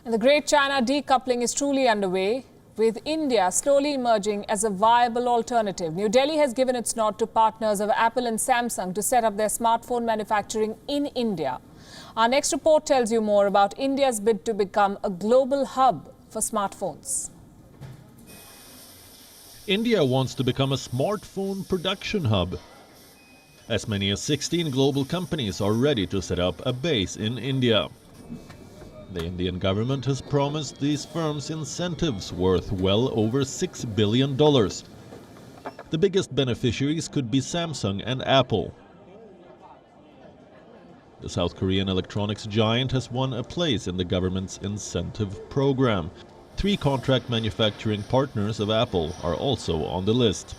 And the Great China decoupling is truly underway, with India slowly emerging as a viable alternative. New Delhi has given its nod to partners of Apple and Samsung to set up their smartphone manufacturing in India. Our next report tells you more about India's bid to become a global hub for smartphones. India wants to become a smartphone production hub. As many as 16 global companies are ready to set up a base in India. The Indian government has promised these firms incentives worth well over $6 billion. The biggest beneficiaries could be Samsung and Apple. The South Korean electronics giant has won a place in the government's incentive program. 3 contract manufacturing partners of Apple are also on the list.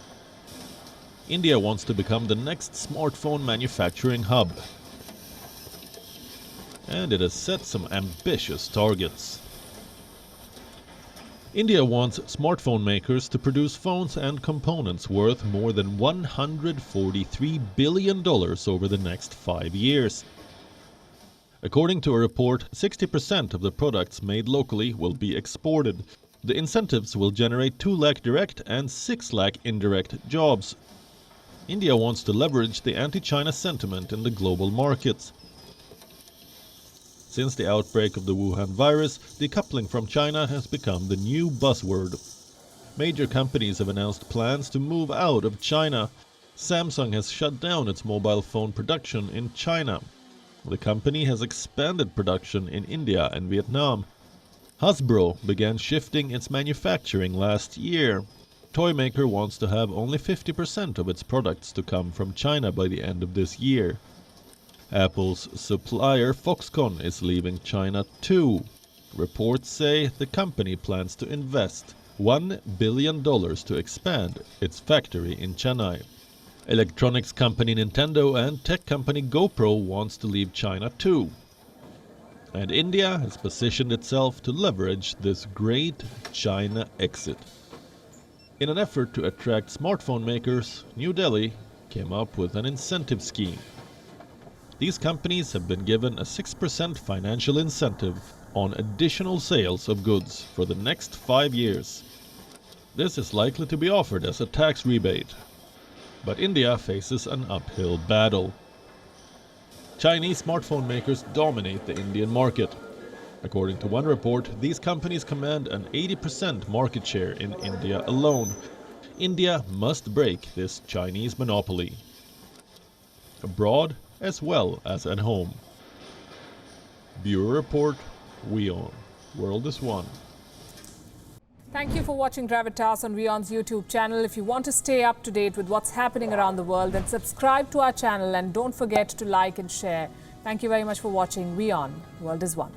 India wants to become the next smartphone manufacturing hub. And it has set some ambitious targets. India wants smartphone makers to produce phones and components worth more than $143 billion over the next 5 years. According to a report, 60% of the products made locally will be exported. The incentives will generate 2 lakh direct and 6 lakh indirect jobs. India wants to leverage the anti-China sentiment in the global markets. Since the outbreak of the Wuhan virus, decoupling from China has become the new buzzword. Major companies have announced plans to move out of China. Samsung has shut down its mobile phone production in China. The company has expanded production in India and Vietnam. Hasbro began shifting its manufacturing last year. Toy maker wants to have only 50% of its products to come from China by the end of this year. Apple's supplier Foxconn is leaving China too. Reports say the company plans to invest $1 billion to expand its factory in Chennai. Electronics company Nintendo and tech company GoPro wants to leave China too. And India has positioned itself to leverage this great China exit. In an effort to attract smartphone makers, New Delhi came up with an incentive scheme. These companies have been given a 6% financial incentive on additional sales of goods for the next 5 years. This is likely to be offered as a tax rebate. But India faces an uphill battle. Chinese smartphone makers dominate the Indian market. According to one report, these companies command an 80% market share in India alone. India must break this Chinese monopoly, abroad as well as at home. Bureau Report, WION. World is One. Thank you for watching Gravitas on WION's YouTube channel. If you want to stay up to date with what's happening around the world, then subscribe to our channel and don't forget to like and share. Thank you very much for watching WION. World is One.